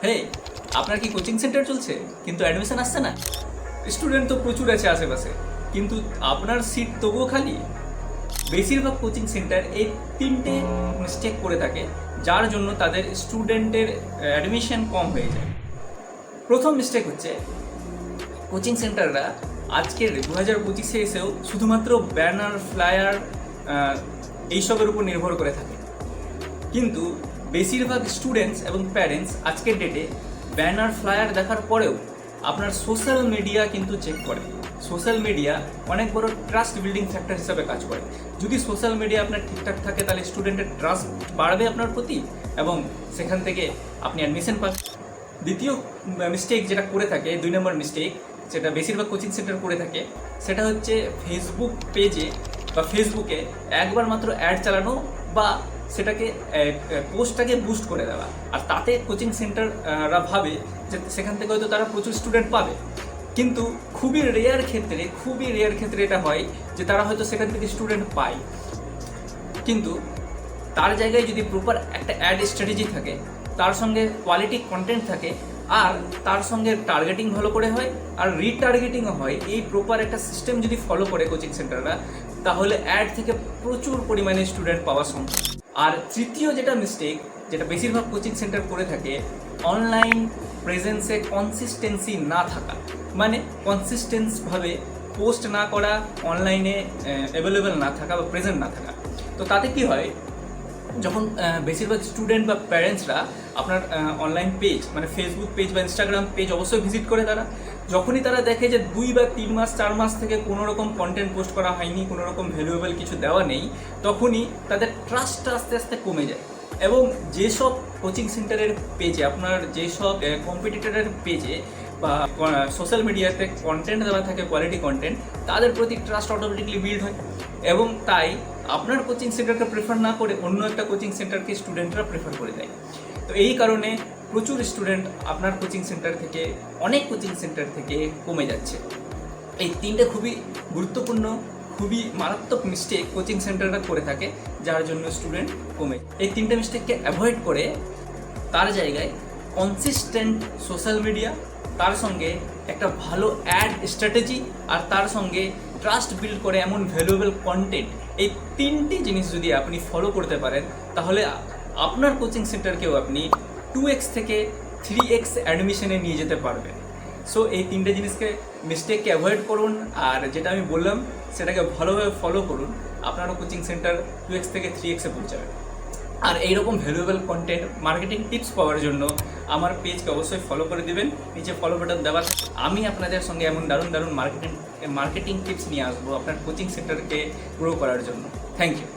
হে, আপনার কি coaching centre চলছে কিন্তু অ্যাডমিশন আসছে না? স্টুডেন্ট তো প্রচুর আছে আশেপাশে, কিন্তু আপনার সিট তবুও খালি। বেশিরভাগ কোচিং সেন্টার এই তিনটে মিস্টেক করে থাকে, যার জন্য তাদের স্টুডেন্টের অ্যাডমিশন কম হয়ে যায়। প্রথম মিস্টেক হচ্ছে, কোচিং সেন্টাররা আজকের 2025-এ এসেও শুধুমাত্র ব্যানার, ফ্লায়ার এইসবের উপর নির্ভর করে থাকে। কিন্তু বেশিরভাগ স্টুডেন্টস এবং প্যারেন্টস আজকের ডেটে ব্যানার, ফ্লায়ার দেখার পরেও আপনার সোশ্যাল মিডিয়া কিন্তু চেক করে। সোশ্যাল মিডিয়া অনেক বড় ট্রাস্ট বিল্ডিং ফ্যাক্টর হিসাবে কাজ করে। যদি সোশ্যাল মিডিয়া আপনার ঠিকঠাক থাকে, তাহলে স্টুডেন্টের ট্রাস্ট বাড়বে আপনার প্রতি এবং সেখান থেকে আপনি অ্যাডমিশন পাবেন। দ্বিতীয় মিস্টেক যেটা করে থাকে, 2 নম্বর মিস্টেক যেটা বেশিরভাগ কোচিং সেন্টার করে থাকে, সেটা হচ্ছে ফেসবুক পেজে বা ফেসবুকে একবার মাত্র অ্যাড চালানো বা সেটাকে পোস্টটাকে বুস্ট করে দেওয়া। আর তাতে কোচিং সেন্টাররা ভাবে যে সেখান থেকে হয়তো তারা প্রচুর স্টুডেন্ট পাবে। কিন্তু খুবই রেয়ার ক্ষেত্রে এটা হয় যে তারা হয়তো সেখান থেকে স্টুডেন্ট পায়। কিন্তু তার জায়গায় যদি প্রপার একটা অ্যাড স্ট্র্যাটেজি থাকে, তার সঙ্গে কোয়ালিটি কন্টেন্ট থাকে, আর তার সঙ্গে টার্গেটিং ভালো করে হয় আর রিটার্গেটিংও হয়, এই প্রপার একটা সিস্টেম যদি ফলো করে কোচিং সেন্টাররা, তাহলে অ্যাড থেকে প্রচুর পরিমাণে স্টুডেন্ট পাওয়া সম্ভব। আর তৃতীয় যেটা মিস্টেক, যেটা বেশিরভাগ কোচিং সেন্টার করে থাকে, অনলাইন প্রেজেন্সে কনসিস্টেন্সি না থাকা। মানে কনসিস্টেন্সভাবে পোস্ট না করা, অনলাইনে অ্যাভেলেবেল না থাকা বা প্রেজেন্ট না থাকা। তো তাতে কি হয়, যখন বেশিরভাগ স্টুডেন্ট বা প্যারেন্টসরা আপনার অনলাইন পেজ মানে ফেসবুক পেজ বা ইনস্টাগ্রাম পেজ অবশ্যই ভিজিট করে, যখনই তারা দেখে যে 2 বা 3 মাস 4 মাস থেকে কোনো রকম কন্টেন্ট পোস্ট করা হয়নি, কোনো রকম ভ্যালুয়েবল কিছু দেওয়া নেই, তখনই তাদের ট্রাস্টটা আস্তে আস্তে কমে যায়। এবং যেসব কোচিং সেন্টারের পেজে, আপনার যেসব কম্পিটিটরের পেজে বা সোশ্যাল মিডিয়াতে কন্টেন্ট দেওয়া থাকে, কোয়ালিটি কন্টেন্ট, তাদের প্রতি ট্রাস্ট অটোমেটিকলি বিল্ড হয়। এবং তাই আপনার কোচিং সেন্টারকে প্রেফার না করে অন্য একটা কোচিং সেন্টারকে স্টুডেন্টরা প্রেফার করে দেয়। তো এই কারণে প্রচুর স্টুডেন্ট আপনার কোচিং সেন্টার থেকে, অনেক কোচিং সেন্টার থেকে কমে যাচ্ছে। এই তিনটে খুবই গুরুত্বপূর্ণ, খুবই মারাত্মক মিস্টেক কোচিং সেন্টাররা করে থাকে, যার জন্য স্টুডেন্ট কমে। এই তিনটে মিস্টেককে অ্যাভয়েড করে তার জায়গায় কনসিস্টেন্ট সোশ্যাল মিডিয়া, তার সঙ্গে একটা ভালো অ্যাড স্ট্র্যাটেজি, আর তার সঙ্গে ট্রাস্ট বিল্ড করে এমন ভ্যালুয়েবল কন্টেন্ট, এই তিনটি জিনিস যদি আপনি ফলো করতে পারেন, তাহলে আপনার কোচিং সেন্টারকেও আপনি 2x থেকে 3x অ্যাডমিশনে নিয়ে যেতে পারবেন। সো এই তিনটে মিস্টেককে অ্যাভয়েড করুন, আর যেটা আমি বললাম সেটাকে ভালোভাবে ফলো করুন, আপনারও কোচিং সেন্টার 2x থেকে 3xে পৌঁছাবে। আর এইরকম ভ্যালুয়েবল কন্টেন্ট মার্কেটিং টিপস পাওয়ার জন্য আমার পেজকে অবশ্যই ফলো করে দিবেন, নিচে ফলো বাটন দেওয়া। আমি আপনাদের সঙ্গে এমন দারুণ মার্কেটিং টিপস নিয়ে আসবো আপনার কোচিং সেন্টারকে গ্রো করার জন্য। Thank you.